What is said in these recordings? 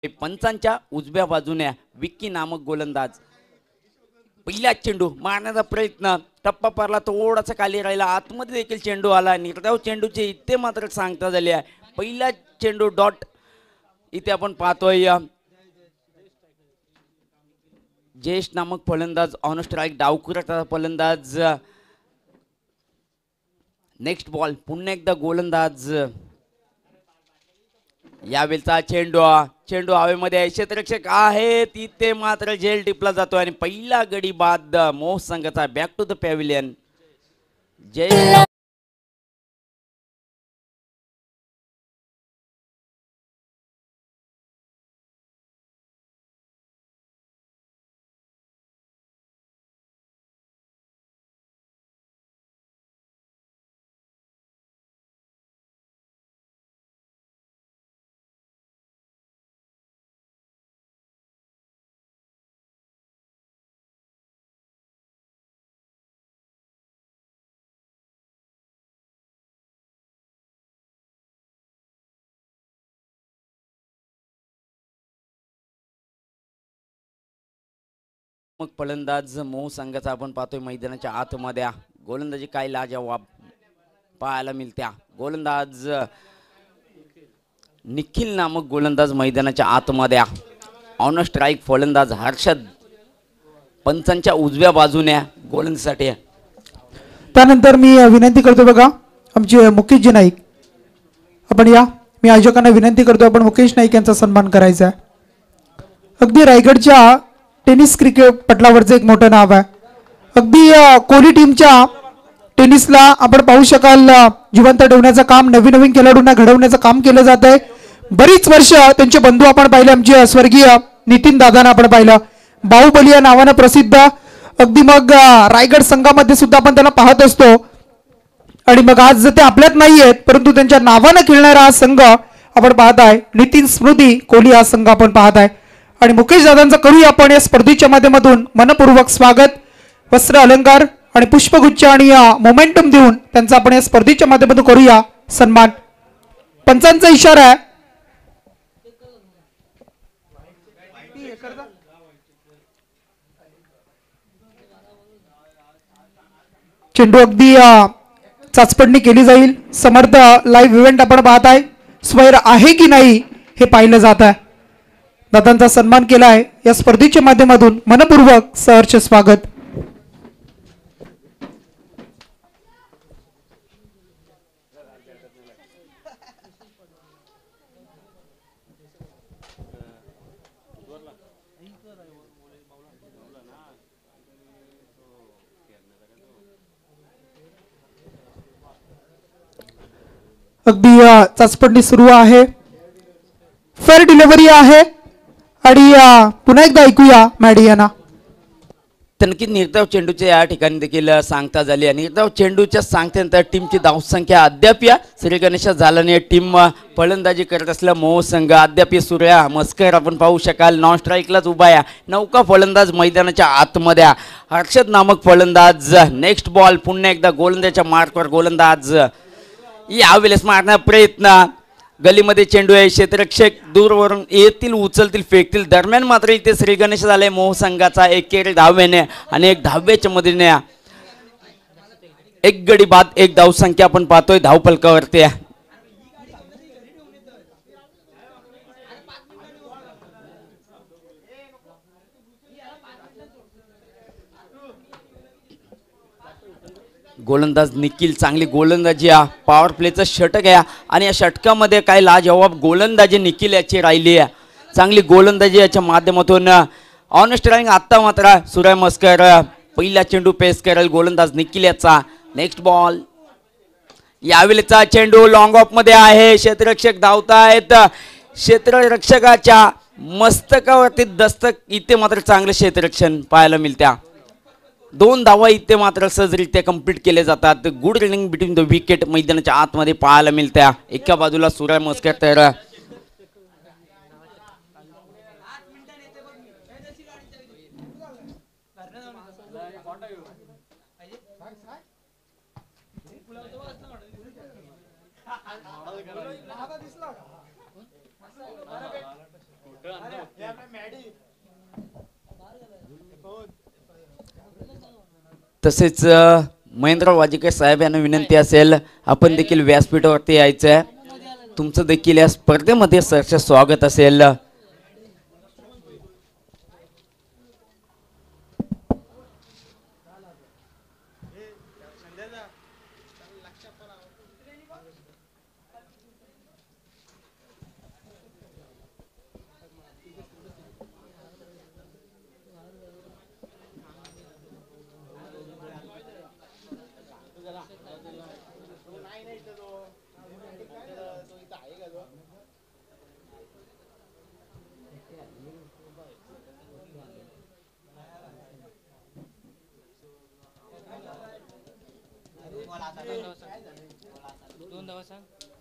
पंचांच्या उजव्या बाजूने विक्की नामक गोलंदाज पहिला चेंडू मारण्याचा प्रयत्न टप्पा पारला थोडासा खाली राहिला आतमध्ये देखील चेंडू आला निर्धाव चेंडूचे इथे मात्र सांगता झाले आहे पहिला चेंडू डॉट इथे आपण पाहतोय जयेश नामक फलंदाज ऑन स्ट्राइक डावखुराचा फलंदाज नेक्स्ट बॉल पुन्हा एकदा गोलंदाज यावेळचा चेंडू हवेमध्ये आहे क्षेत्ररक्षक आहे तिथे मात्र झेल टिपला जातो आणि पहिला गडी बाद मोह संघाचा बॅक टू द पॅव्हिलियन जय मग फलंदाज मोह संघाचा आपण पाहतोय मैदानाच्या आतमध्ये गोलंदाजी काय लाजवाब पाहायला मिळत्या गोलंदाज निखिल नामक गोलंदाज मैदानाच्या आतमध्ये ऑन स्ट्राइक फलंदाज हर्षद पंचांच्या उजव्या बाजूने गोलंदाजीसाठी त्यानंतर मी विनंती करतो बघा आमचे मुकेशजी नाईक आपण या मी आयोजकांना विनंती करतो आपण मुकेश नाईक यांचा सन्मान करायचा आहे अगदी रायगडच्या टेनिस क्रिकेट पटलावरचं एक मोठं नाव आहे अगदी कोहली टीमच्या टेनिसला आपण पाहू शकाल जिवंत ठेवण्याचं काम नवीन नवीन खेळाडूंना घडवण्याचं काम केलं जात आहे बरीच वर्ष त्यांचे बंधू आपण पाहिले आमचे स्वर्गीय नितीन दादांना आपण पाहिलं बाहुबली या नावानं प्रसिद्ध अगदी मग रायगड संघामध्ये सुद्धा आपण त्यांना पाहत असतो आणि मग आज ते आपल्यात नाही आहेत परंतु त्यांच्या नावानं खेळणारा हा संघ आपण पाहत आहे नितीन स्मृती कोहली हा संघ आपण पाहत आहे आणि मुकेश दादांचं करूया आपण या स्पर्धेच्या माध्यमातून मनपूर्वक स्वागत वस्त्र अलंकार आणि पुष्पगुच्छ आणि मोमेंटम देऊन त्यांचा आपण या स्पर्धेच्या माध्यमातून करूया सन्मान पंचांचा इशारा आहे चेंडू अगदी चाचपडणी केली जाईल समर्थ लाईव्ह इव्हेंट आपण पाहत आहे स्वैर आहे की नाही हे पाहिलं जात आहे दादांचा सन्मान केला आहे या स्पर्धेच्या माध्यमातून मनपूर्वक सहर्ष स्वागत अगदी चाचपडणी सुरू आहे फेअर डिलिव्हरी आहे आणि पुन्हा एकदा ऐकूया मॅडियाना नक्कीच निर्धाव चेंडूच्या या ठिकाणी देखील सांगता झाली आहे निर्धाव चेंडूच्या सांगतेनंतर टीमची धावसंख्या अद्याप श्री गणेश झालाने टीम फलंदाजी करत असल्या मोह संघ अद्याप सूर्या मस्कर आपण पाहू शकाल नॉन स्ट्राईकलाच उभा आहे नौका फलंदाज मैदानाच्या आतमध्ये हर्षद नामक फलंदाज नेक्स्ट बॉल पुन्हा एकदा गोलंदाजच्या मार्कवर गोलंदाज यावेळेस मारण्याचा प्रयत्न गलीमध्ये चेंडू आहे क्षेत्ररक्षक दूरवरून येतील उचलतील फेकतील दरम्यान मात्र इथे श्री गणेश झाले मोह संघाचा एकेरी धावेने आणि एक धाव्याच्या मदतीने एक गडी बाद एक धावसंख्या आपण पाहतोय धावफलकावरती गोलंदाज निखिल चांगली गोलंदाजी पॉवर प्लेचं षटक आहे आणि या षटकामध्ये काय लाजवाब गोलंदाजी निखिल याची राहिली आहे चांगली गोलंदाजी याच्या माध्यमातून ऑन स्ट्राइक आत्ता मात्र सूर्य मस्कर पहिला चेंडू पेस करेल गोलंदाज निखिल याचा नेक्स्ट बॉल यावेळेचा चेंडू लॉंग ऑफ मध्ये आहे क्षेत्ररक्षक धावतायत क्षेत्ररक्षकाच्या मस्तकावरती दस्तक इथे मात्र चांगलं क्षेत्ररक्षण पाहायला मिळत्या दोन धावा इथे मात्र सहजरित्या कंप्लीट केले जातात good running between the wicket मैदानाच्या आतमध्ये पाहायला मिळत्या एका बाजूला सूर्य मस्कर तर तसेच महेंद्र वाजेकर साहेब यांना विनंती असेल आपण देखील व्यासपीठावरती यायचं आहे. तुमचं देखील या स्पर्धेमध्ये सहर्ष स्वागत असेल.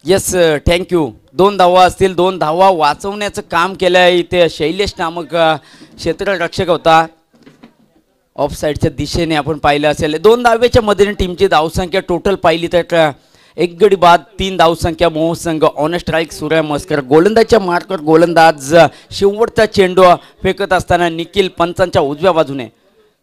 Yes thank you. 2 धावा असतील. 2 धावा वाचवण्याचं काम केलं आहे इथे शैलेश नामक क्षेत्ररक्षक होता. ऑफ साईडच्या दिशेने आपण पाहिलं असेल. 2 धावेच्या मदतीने टीमची धावसंख्या टोटल पाहिली तर 1 गडी बाद 3 धावसंख्या मोह संघ. ऑन स्ट्राईक सूर्य मस्कर. गोलंदाजच्या मार्कवर गोलंदाज शेवटचा चेंडू फेकत असताना निखिल पंचांच्या उजव्या बाजूने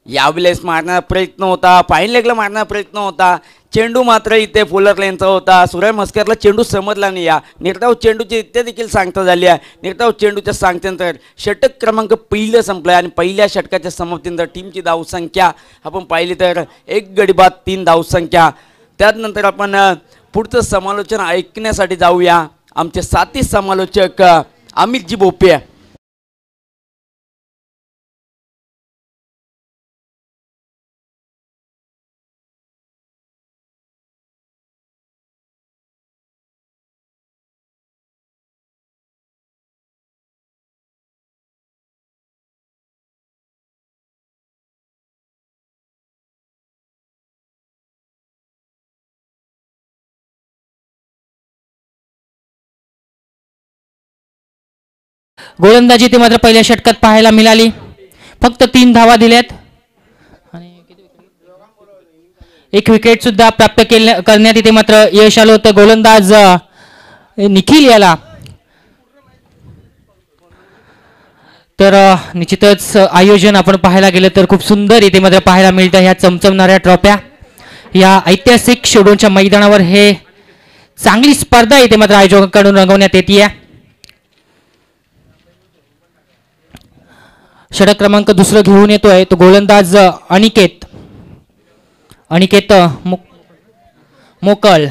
यावेळेस मारण्याचा प्रयत्न होता. फाईन लेगला मारण्याचा प्रयत्न होता. चेंडू मात्र इथे फुलर लेनचा होता. सूर्य मस्करला चेंडू समजला नाही. या निर्धाव चेंडूची इथे देखील सांगता झाली आहे. निर्धाव चेंडूच्या सांगतेनंतर षटक क्रमांक पहिलं संपलं आणि पहिल्या षटकाच्या समाप्तीनंतर टीमची धावसंख्या आपण पाहिली तर 1 गडी बाद 3 धावसंख्या. त्यानंतर आपण पुढचं समालोचन ऐकण्यासाठी जाऊया. आमचे साथी समालोचक अमितजी बोपे. गोलंदाजी ते मात्र पहिल्या षटकात पाहायला मिळाली. फक्त 3 धावा दिल्यात आणि 1 विकेट सुद्धा प्राप्त करण्यात इथे मात्र यश आलं होतं. गोलंदाज निखिल याला तर निश्चितच आयोजन आपण पाहायला गेलं तर खूप सुंदर इथे मात्र पाहायला मिळतं. ह्या चमचमणाऱ्या ट्रॉफ्या या ऐतिहासिक शेडोलच्या मैदानावर हे चांगली स्पर्धा इथे मात्र आयोजकांकडून रंगवण्यात येते. षटक क्रमांक 2 घेऊन येतोय तो गोलंदाज अनिकेत मोकळ.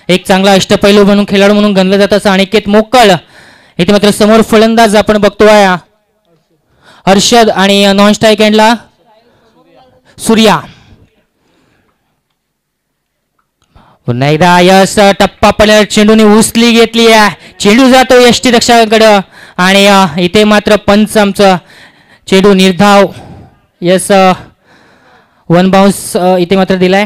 एक चांगला अष्टपैलू म्हणून खेळाडू म्हणून गणलं जात असं अनिकेत मोकळ. इथे मात्र समोर फलंदाज आपण बघतोय हर्षद आणि नॉन स्ट्राईक एंडला सूर्या. पुन्हा एकदा यश टप्पा पडल्या चेंडूने उचली घेतली आहे. चेंडू जातो यष्टी रक्षकाकडे आणि इथे मात्र पंच आमचं चेंडू निर्धाव. यस 1 बाउन्स इथे मात्र दिलाय.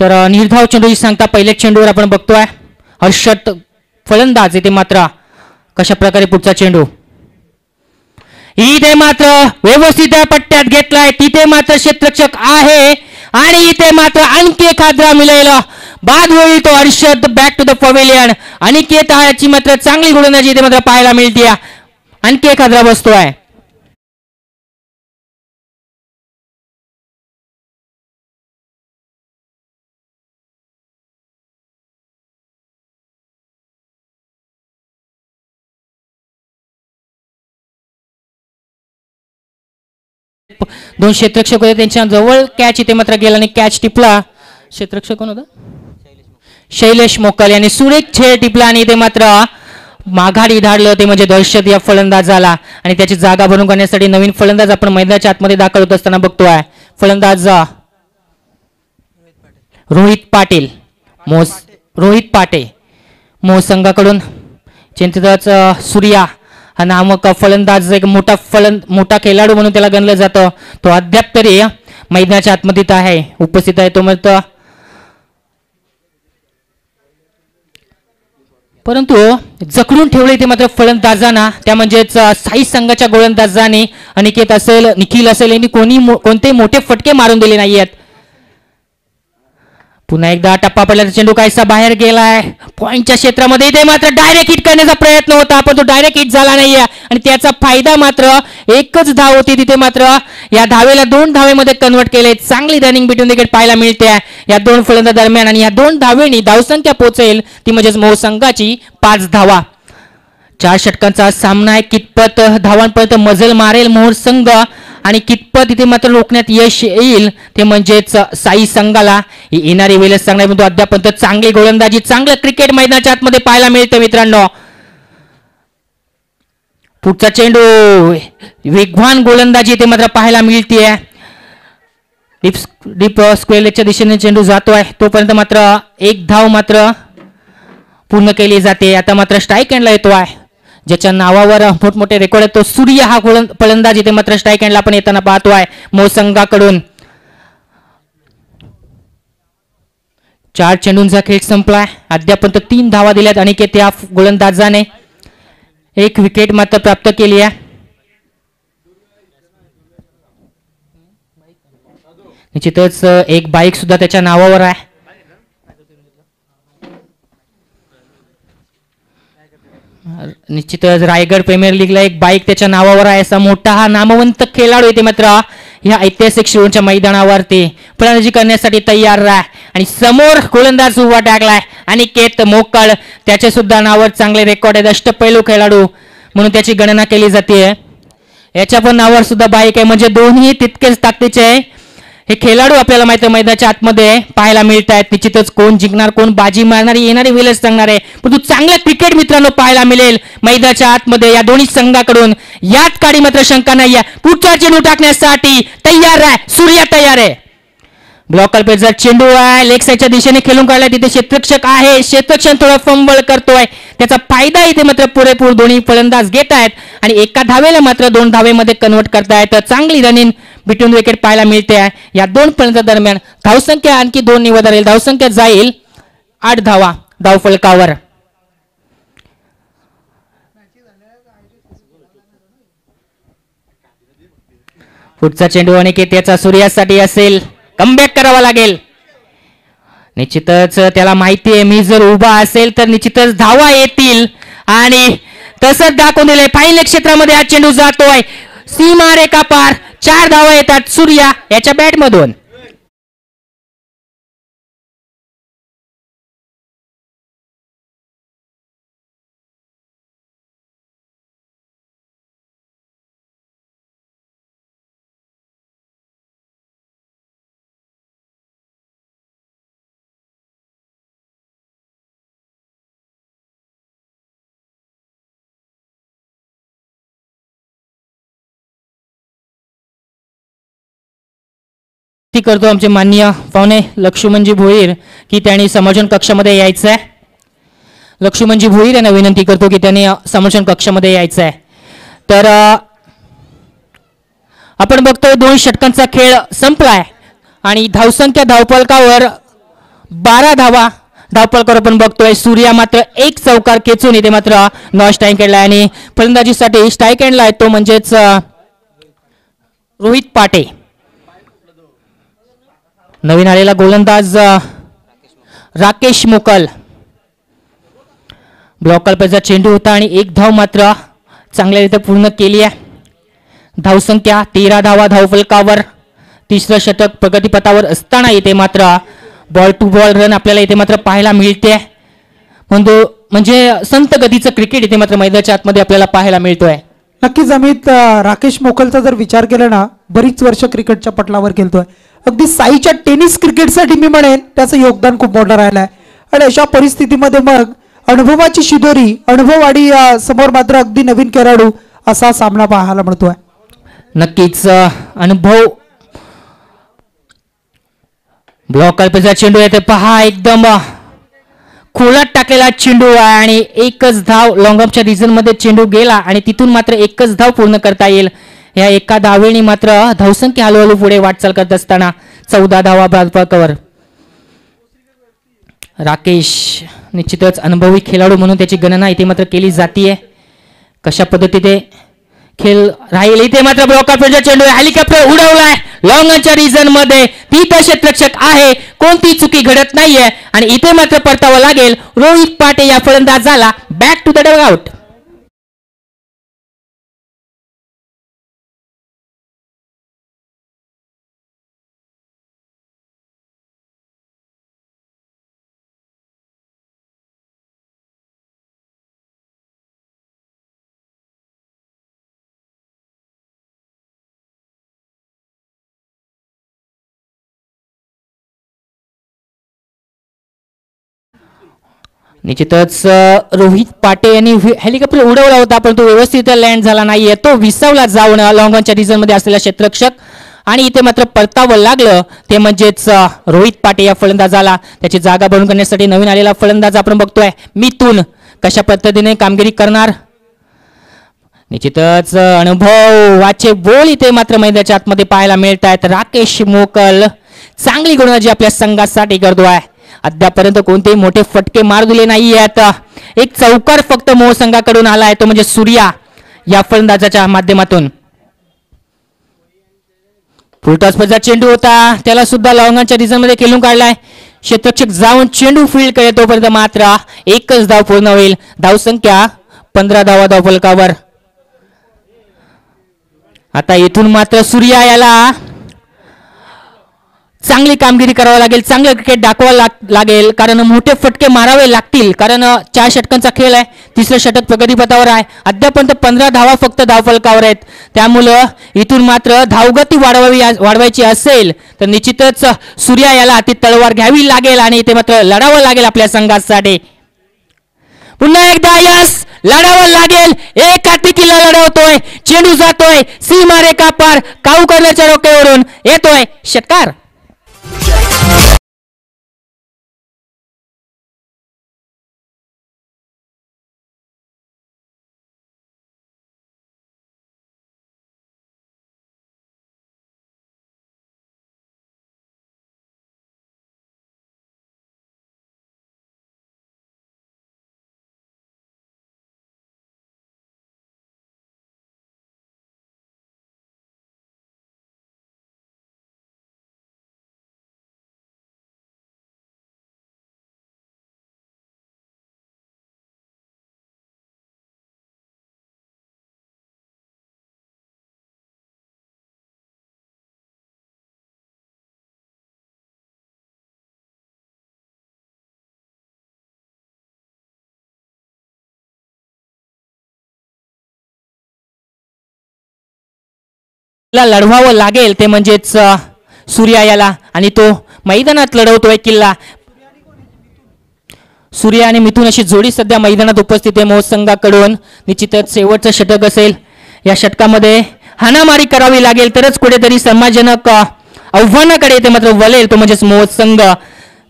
तर निर्धाव चेंडूची सांगता पहिल्या चेंडूवर आपण बघतोय हर्षद फलंदाज. इथे मात्र कशा प्रकारे पुढचा चेंडू इथे मात्र व्यवस्थित पट्ट्यात घेतलाय. तिथे मात्र क्षेत्ररक्षक आहे आणि इथे मात्र आणखी एखादा मिळाला बाद होईल तो Harshad. Back to the pavilion. Aniket याची मात्र चांगली गोलंदाजी इथे मात्र पाहायला मिळते. आणखी एखादा बसतोय. दोन क्षेत्ररक्षक होते त्यांच्या जवळ कॅच इथे मात्र गेला आणि कॅच टिपला. क्षेत्ररक्षक कोण होता? शैलेश मोकल यांनी सुरेख खेळ टिपला आणि इथे मात्र माघारी धाडलं ते म्हणजे दहशत या फलंदाजाला. आणि त्याची जागा भरून काढण्यासाठी नवीन फलंदाज आपण मैदानाच्या आतमध्ये दाखल होत असताना बघतोय. फलंदाज रोहित पाटे मोह संघाकडून. चिंतितच सूर्या हा नामक फलंदाज एक मोठा खेळाडू म्हणून त्याला गणलं जातं. तो अद्याप तरी मैदानाच्या आतमध्ये आहे उपस्थित आहे. तो म्हणतो परंतु जखडून ठेवले ते मात्र फलंदाजांना. त्या म्हणजेच साई संघाच्या गोलंदाजाने अनिकेत असेल निखिल असेल यांनी कोणते मोठे फटके मारून दिले नाही आहेत. पुन्हा एकदा टप्पा पडला, चेंडू काहीसा बाहेर गेलाय पॉइंटच्या क्षेत्रामध्ये. इथे मात्र डायरेक्ट हिट करण्याचा प्रयत्न होता पण तो डायरेक्ट हिट झाला नाहीये आणि त्याचा फायदा मात्र एकच धाव होती. तिथे मात्र या धावेला 2 धावेमध्ये कन्वर्ट केले. चांगली रनिंग बिटवीन विकेट पाहायला मिळते या 2 फलंदाज दरम्यान आणि या 2 धावेनी धावसंख्या पोहोचेल ती म्हणजेच मोह संघाची 5 धावा. 4 षटकांचा सामना आहे. कितपत धावांपर्यंत मजल मारेल मोहोर संघ आणि कितपत इथे मात्र रोखण्यात यश येईल ते म्हणजेच साई संघाला येणारी वेळच सांगणार. पण तो अद्यापर्यंत चांगली गोलंदाजी, चांगलं क्रिकेट मैदानाच्या आतमध्ये पाहायला मिळतं मित्रांनो. पुढचा चेंडू, वेगवान गोलंदाजी इथे मात्र पाहायला मिळते. डीप स्क्वेअर लेगच्या दिशेने चेंडू जातोय तोपर्यंत मात्र 1 धाव मात्र पूर्ण केली जाते. आता मात्र स्ट्राईक एंडला येतोय ज्याच्या नावावर मोठमोठे रेकॉर्ड आहेत तो सूर्य हा फलंदाज इथे मात्र स्ट्राईक एंडला आपण येताना पाहतोय मोह संघाकडून. 4 चेंडूंचा खेळ संपलाय. अद्यापर्यंत 3 धावा दिल्यात अनिकेत या गोलंदाजाने. 1 विकेट मात्र प्राप्त केली आहे. निश्चितच एक बाईक सुद्धा त्याच्या नावावर आहे. निश्चितच रायगड प्रीमियर लीगला एक बाईक त्याच्या नावावर आहे. असा मोठा हा नामवंत खेळाडू येते मात्र या ऐतिहासिक शिरोंच्या मैदानावरती फलंदाजी करण्यासाठी तयार आहे आणि समोर गोलंदाज उभा टाकलाय अनिकेत मोकळ. त्याचे सुद्धा नावावर चांगले रेकॉर्ड आहेत. अष्टपैलू खेळाडू म्हणून त्याची गणना केली जाते. याच्या पण नावावर सुद्धा बाईक आहे म्हणजे दोन्ही तितकेच ताकदीचे आहे. हे खेळाडू आपल्याला माहिती मैदानाच्या आतमध्ये पाहायला मिळत आहेत. निश्चितच कोण जिंकणार कोण बाजी मारणारी येणारी वेळच सांगणार आहे. परंतु चांगलं क्रिकेट मित्रांनो पाहायला मिळेल मैदानाच्या आतमध्ये या दोन्ही संघाकडून. यात काडी मात्र शंका नाही आहे. पुढचा चेंडू टाकण्यासाठी तयार आहे सूर्या, तयार आहे. ब्लॉक कल्पेचा चेंडू आहे, लेग साईडच्या दिशेने खेळून काढलाय. तिथे क्षेत्ररक्षक आहे, क्षेत्ररक्षक थोडा फंबल करतोय. त्याचा फायदा इथे मात्र पुरेपूर दोन्ही फलंदाज घेत आहेत आणि एका धावेला मात्र 2 धावेमध्ये कन्वर्ट करतायत. चांगली रनिंग बिटवीन विकेट पाहायला मिळते आहे. या 2 फलंदाज दरम्यान धावसंख्या आणखी 2 ने वधारेल. धावसंख्या जाईल 8 धावा धावफलकावर. पुढचा चेंडू अनिकेत याचा सूर्यासाठी असेल. कमबॅक करावा लागेल. निश्चितच त्याला माहिती आहे मी जर उभा असेल तर निश्चितच धावा येतील आणि तसंच दाखवून दिले. फाईन लेग क्षेत्रामध्ये हा चेंडू जातोय सीमा रेखा पार. 4 धावा येतात सूर्या याच्या बॅट मधून. ती करतो आमचे माननीय पाहुणे लक्ष्मणजी भोईर की त्यांनी समर्थन कक्षामध्ये यायचं आहे. लक्ष्मणजी भोईर यांना विनंती करतो की त्यांनी समर्थन कक्षामध्ये यायचं आहे. तर आपण बघतोय 2 षटकांचा खेळ संपलाय आणि धावसंख्या धावफलकावर 12 धावा धावफलकावर आपण बघतोय. सूर्या मात्र 1 चौकार खेचून इथे मात्र नॉन स्ट्राईक एंडला आणि फलंदाजीसाठी स्ट्राईक एंडला आहे तो म्हणजेच रोहित पाटे. नवीन आलेला गोलंदाज राकेश मोकल. ब्लॉक कल्पेचा चेंडू होता आणि 1 धाव मात्र चांगल्यारीत्या पूर्ण केली आहे. धावसंख्या 13 धावा धावफलकावर. 3रं षटक प्रगतीपथावर असताना इथे मात्र बॉल टू बॉल रन आपल्याला इथे मात्र पाहायला मिळते. म्हणजे संत गतीचं क्रिकेट इथे मात्र मैदानाच्या आतमध्ये आपल्याला पाहायला मिळतोय. नक्कीच अमित, राकेश मोकलचा जर विचार केला ना बरीच वर्ष क्रिकेटच्या पटलावर खेळतोय. अगदी साईच्या टेनिस क्रिकेटसाठी मी म्हणेन त्याचं योगदान खूप मोठं राहिलं आहे. आणि अशा परिस्थितीमध्ये मग अनुभवाची शिदोरी, अनुभववाडी समोर मात्र अगदी नवीन खेळाडू असा सामना पाहायला मिळतोय. नक्कीच अनुभव. ब्लॉक कल्पेचा चेंडू येते पहा, एकदम खोलात टाकलेला चेंडू आहे आणि 1च धाव लॉंगअपच्या रिजन मध्ये चेंडू गेला आणि तिथून मात्र 1च धाव पूर्ण करता येईल. या एका धावेने मात्र धावसंख्या हळूहळू पुढे वाटचाल करत असताना 14 धावा धावफलकावर. राकेश निश्चितच अनुभवी खेळाडू म्हणून त्याची गणना इथे मात्र केली जाते. कशा पद्धतीने खेळ राहील. इथे मात्र ब्लॉकर चेंडू हेलिकॉप्टर उडवलाय लॉंगच्या रिजन मध्ये. तिथं क्षेत्ररक्षक आहे, कोणती चुकी घडत नाहीये आणि इथे मात्र परतावं लागेल. रोहित पाटे या फलंदाजाला बॅक टू द डगआउट. निश्चितच रोहित पाटे यांनी हेलिकॉप्टर उडवला होता, पण तो व्यवस्थित लँड झाला नाहीये. तो विसावला जाऊन लॉंगच्या रिजन मध्ये असलेला क्षेत्ररक्षक आणि इथे मात्र परतावं लागलं. ते म्हणजेच रोहित पाटे या फलंदाजाला त्याची जागा भरून करण्यासाठी नवीन आलेला फलंदाज आपण बघतोय मिथून कशा पद्धतीने कामगिरी करणार. निश्चितच अनुभव वाचे बोल इथे मात्र मैदानाच्या आतमध्ये पाहायला मिळत आहेत. राकेश मोकल चांगली गोलंदाजी आपल्या संघासाठी करतोय. अद्यापर्यंत कोणतेही मोठे फटके मार दिले नाही आहेत. एक चौकार फक्त मोह संघाकडून आला आहे, तो म्हणजे सूर्या या फलंदाजाच्या माध्यमातून. फुलटॉसचा चेंडू होता, त्याला सुद्धा लॉंगच्या रिजन मध्ये खेळून काढलाय. क्षेत्ररक्षक जाऊन चेंडू फील्ड करे तोपर्यंत मात्र एकच धाव पूर्ण होईल. धावसंख्या 15 धावा धावफलकावर. आता इथून मात्र सूर्या याला चांगली कामगिरी करावी लागेल, चांगलं क्रिकेट दाखवावं लागेल, कारण मोठे फटके मारावे लागतील. कारण 4 षटकांचा खेळ आहे, तिसरं षटक प्रगतीपथावर आहे. अद्यापर्यंत 15 धावा फक्त धावफलकावर आहेत. त्यामुळं इथून मात्र धावगती वाढवायची असेल तर निश्चितच सूर्या याला हाती तलवार घ्यावी लागेल आणि इथे मात्र लढावं लागेल आपल्या संघासाठी. पुन्हा एकदा यस लढावं लागेल. एक हाती किल्ला लढवतोय, चेंडू जातोय सीमारेखा पार, काऊ करण्याच्या डोक्यावरून येतोय षटकार. लढवावं लागेल ते म्हणजेच सूर्या याला, आणि तो मैदानात लढवतोय किल्ला. सूर्या आणि मिथून अशी जोडी सध्या मैदानात उपस्थित आहे मोह संघाकडून. निश्चितच शेवटचं षटक असेल, या षटकामध्ये हाणामारी करावी लागेल तरच कुठेतरी समाजजनक आव्हानाकडे ते मात्र वळेल, तो म्हणजेच मोह संघ.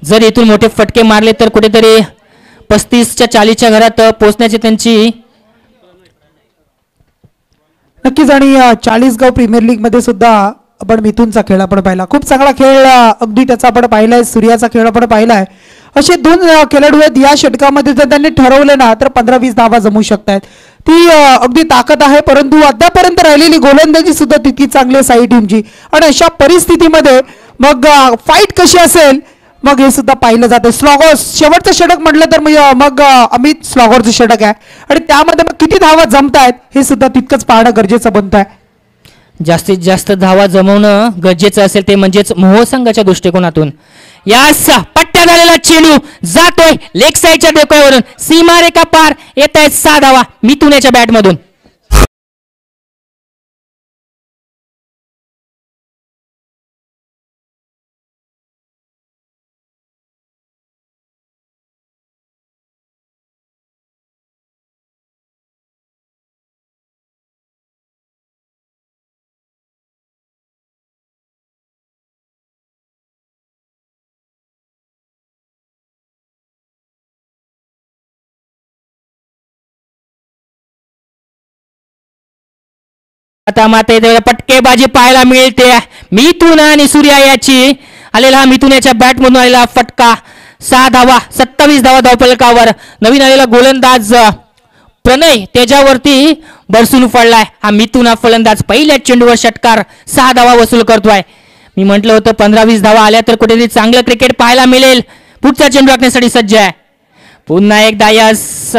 जर इथून मोठे फटके मारले तर कुठेतरी 35च्या 40च्या घरात पोहोचण्याची त्यांची नक्कीच. आणि 40 प्रीमियर लीग मध्ये सुद्धा आपण मिथूनचा खेळ आपण पाहिला, खूप चांगला खेळ अगदी त्याचा आपण पाहिलाय. सूर्याचा खेळ आपण पाहिलाय. असे 2 खेळाडू आहेत या षटकामध्ये, जर त्यांनी ठरवलं ना तर 15-20 धावा जमू शकतात. ती अगदी ताकद आहे, परंतु अद्यापर्यंत राहिलेली गोलंदाजी सुद्धा तितकी चांगली आहे साई टीमची. आणि अशा परिस्थितीमध्ये मग फाईट कशी असेल मग हे सुद्धा पाहिलं जातं. स्लॉगर शेवटचं षटक म्हटलं तर मग अमित स्लॉगरचं षटक आहे आणि त्यामध्ये मग किती धावा जमतायत हे सुद्धा तितकंच पाहणं गरजेचं बनत आहे. जास्तीत जास्त धावा जमवणं गरजेचं असेल ते म्हणजेच मोह संघाच्या दृष्टिकोनातून. यास पट्ट्यात आलेला चेंडू जातोय लेग साईडच्या डोक्यावरून, सीमारेखा पार, येत आहेत 6 धावा मिथुनाच्या बॅटमधून. आता मात्र पटकेबाजी पाहायला मिळते. मिथुन आणि सूर्या याची आलेला मिथुनाच्या बॅटमधून आलेला फटका. 6 धावा, 27 धावा धावफलकावर. नवीन आलेला गोलंदाज प्रणय त्याच्यावरती बरसून पडलाय हा मिथुन हा फलंदाज. पहिल्याच चेंडूवर षटकार, 6 धावा वसूल करतोय. मी म्हटलं होतं 15-20 धावा आल्या तर कुठेतरी चांगलं क्रिकेट पाहायला मिळेल. पुढचा चेंडू टाकण्यासाठी सज्ज आहे. पुन्हा एकदा यास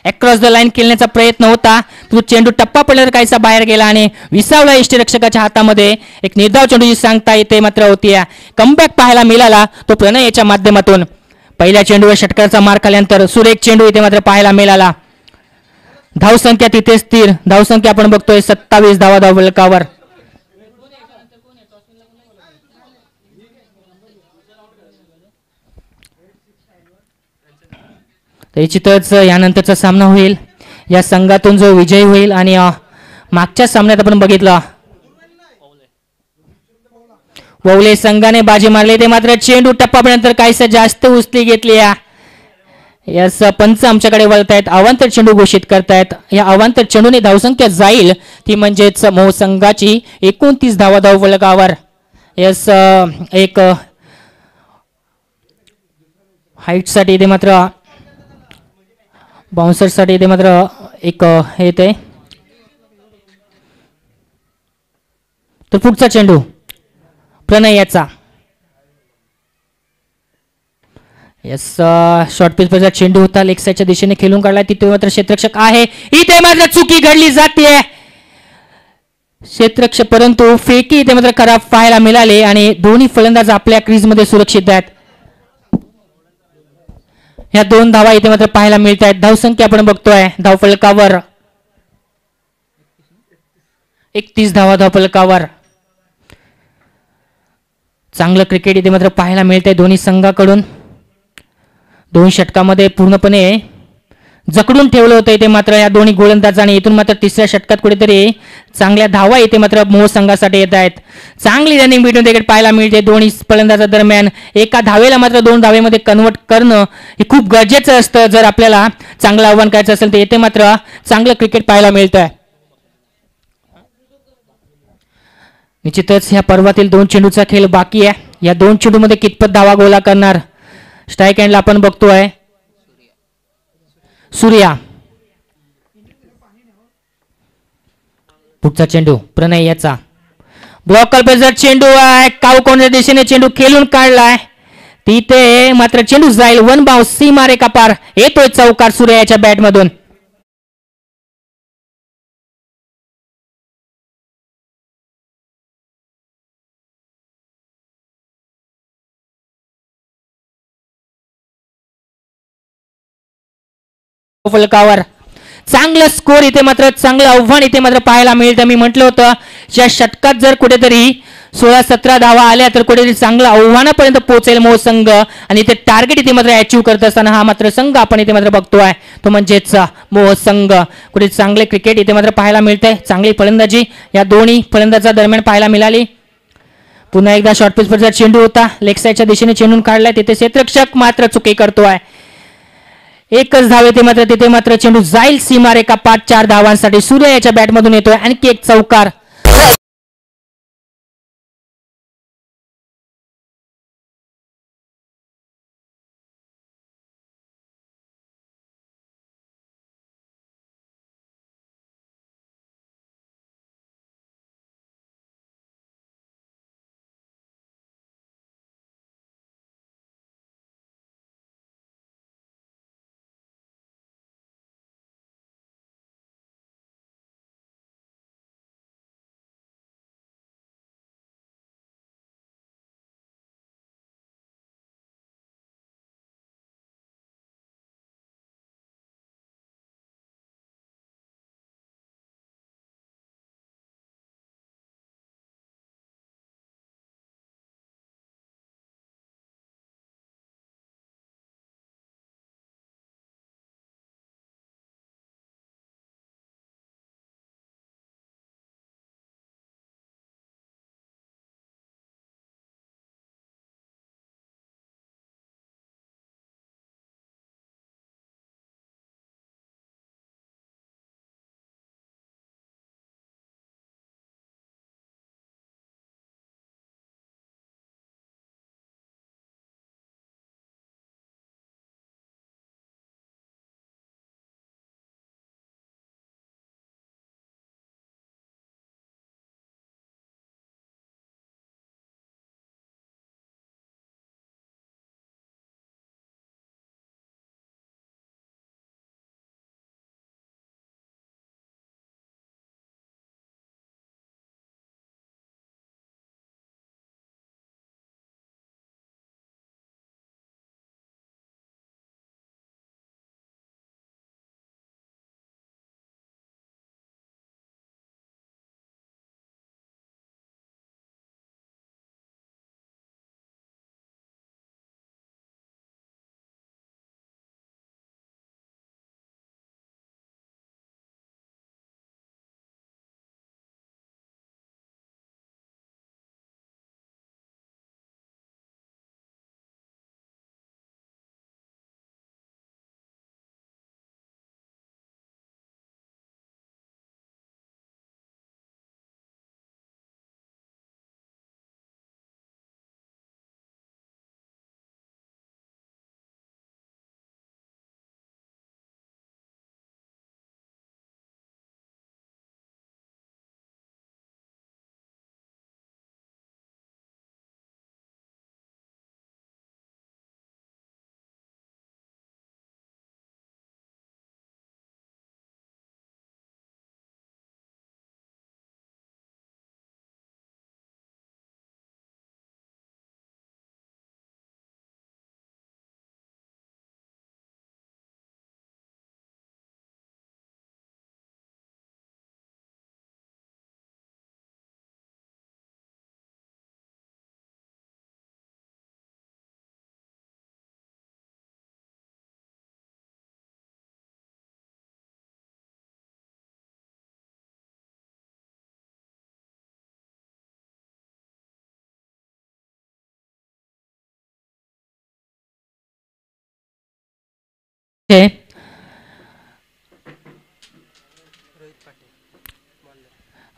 अक्रॉस द लाईन खेळण्याचा प्रयत्न होता. तो चेंडू टप्पा पडल्यावर काहीसा बाहेर गेला आणि विसावला यष्टीरक्षकाच्या हातामध्ये. एक निर्धाव चेंडूची सांगता येते मात्र होती. कमबॅक पाहायला मिळाला तो प्रणय याच्या माध्यमातून. पहिल्या चेंडूवर षटकाराचा मार खाल्यानंतर सुरेख चेंडू इथे मात्र पाहायला मिळाला. धावसंख्या तिथे स्थिर. धावसंख्या आपण बघतोय 27 धावा धावफलकावर. निश्चितच यानंतरचा सामना होईल. या संघातून जो विजय होईल आणि मागच्या सामन्यात आपण बघितलं ववले संघाने बाजी मारली ते मात्र चेंडू टप्पापर्यंत काहीसं जास्त उचली घेतली. यास पंच आमच्याकडे वळतायत, अवांतर चेंडू घोषित करतायत. या अवांतर चेंडूने धावसंख्या जाईल ती म्हणजेच मोह संघाची 29 धावा धावफलकावर. यास एक हाईटसाठी इथे मात्र बाउन्सरसाठी इथे मात्र एक हे येते. तर पुढचा चेंडू प्रणय याचा. यस शॉर्ट पिचचा चेंडू होता, लेग साईडच्या दिशेने खेळून काढला. तिथे मात्र क्षेत्ररक्षक आहे, इथे मात्र चुकी घडली जाते क्षेत्ररक्षक, परंतु फेकी इथे मात्र खराब पाहायला मिळाले आणि दोन्ही फलंदाज आपल्या क्रीजमध्ये सुरक्षित आहेत. या 2 धावा इथे मात्र पाहायला मिळत आहेत. धावसंख्या आपण बघतोय धावफलकावर 31 धावा धावफलकावर. चांगलं क्रिकेट इथे मात्र पाहायला मिळतंय दोन्ही संघाकडून. 2 षटकामध्ये पूर्णपणे जकडून ठेवलं होतं इथे मात्र या दोन्ही गोलंदाजांनी. इथून मात्र तिसऱ्या षटकात कुठेतरी चांगल्या धावा इथे मात्र मोह संघासाठी येत आहेत. चांगली रनिंग बिटवीन क्रिकेट पाहायला मिळते दोन्ही फलंदाजांदरम्यान. एका धावेला मात्र 2 धावेमध्ये कन्वर्ट करणं हे खूप गरजेचं असतं जर आपल्याला चांगलं आव्हान करायचं असेल तर. इथे मात्र चांगलं क्रिकेट पाहायला मिळतंय. निश्चितच ह्या पर्वातील 2 चेंडूचा खेळ बाकी आहे. या 2 चेंडूमध्ये कितपत धावा गोळा करणार. स्ट्राईक हँडला आपण बघतोय सूर्या. पुढचा चेंडू प्रणय याचा. ब्लॉक कल्पेचा चेंडू आहे, कावकोणच्या दिशेने चेंडू खेळून काढलाय. तिथे मात्र चेंडू जाईल 1 बाउन्स, सीमारेखा पार. येतोय चौकार सूर्या याच्या बॅटमधून. फलकावर चांगलं स्कोर इथे मात्र चांगलं आव्हान इथे मात्र पाहायला मिळतं. मी म्हटलं होतं या षटकात जर कुठेतरी 16-17 धावा आल्या तर कुठेतरी चांगलं आव्हानापर्यंत पोहोचेल मोह संघ आणि ते टार्गेट इथे मात्र अचीव्ह करत असताना हा मात्र संघ आपण इथे मात्र बघतोय तो म्हणजेच मोह संघ. कुठे चांगले क्रिकेट इथे मात्र पाहायला मिळतंय. चांगली फलंदाजी या दोन्ही फलंदाजा दरम्यान पाहायला मिळाली. पुन्हा एकदा शॉर्ट पिचवरचा चेंडू होता, लेग साईडच्या दिशेने चेंडून काढलाय. तिथे क्षेत्ररक्षक मात्र चुकी करतोय. एकच धाव येते मात्र तिथे मात्र चेंडू जाईल सीमारेखा 5-4 धावांसाठी. सूर्य याच्या बॅटमधून येतोय आणखी एक चौकार.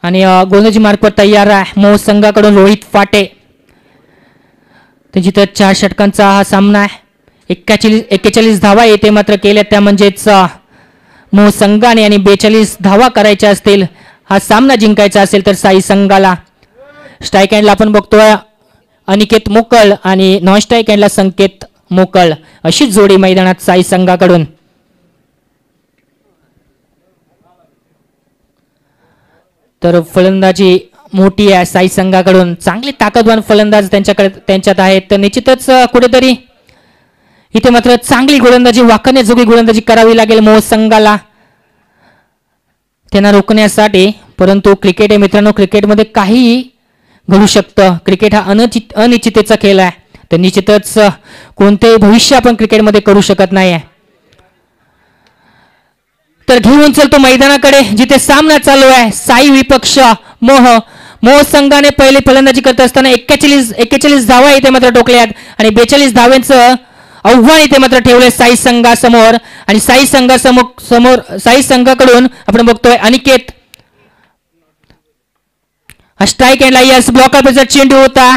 आणि गोलंदाजी मार्कवर तयार आहे मोह संघाकडून रोहित फाटे. त्यांची तर 4 षटकांचा हा सामना आहे. 41 धावा येते मात्र केल्या त्या म्हणजेच मोह संघाने आणि 42 धावा करायच्या असतील हा सामना जिंकायचा असेल तर साई संघाला. स्ट्राईक हँडला आपण बघतोय अनिकेत मोकळ आणि नॉन स्ट्राईक हँडला संकेत मोकळ अशीच जोडी मैदानात साई संघाकडून. तर फलंदाजी मोठी आहे साई संघाकडून. चांगले ताकदवान फलंदाज त्यांच्यात आहेत. तर निश्चितच कुठेतरी इथे मात्र चांगली गोलंदाजी वाकण्याजोगी गोलंदाजी करावी लागेल मोह संघाला त्यांना रोखण्यासाठी. परंतु क्रिकेट आहे मित्रांनो, क्रिकेटमध्ये काहीही घडू शकतं. क्रिकेट हा अनिश्चिततेचा खेळ आहे. तर निश्चितच कोणतेही भविष्य आपण क्रिकेटमध्ये करू शकत नाही आहे. तर घेऊन चलतो मैदानाकडे जिथे सामना चालू आहे साई विपक्ष मोह संघाने पहिले फलंदाजी करत असताना 41 धावा इथे मात्र टोकल्यात आणि 42 धावांचं आव्हान इथे मात्र ठेवलंय साई संघासमोर. आणि साई संघाकडून आपण बघतोय अनिकेत स्ट्राईक हँडला यस ब्लॉकर चेंडू होता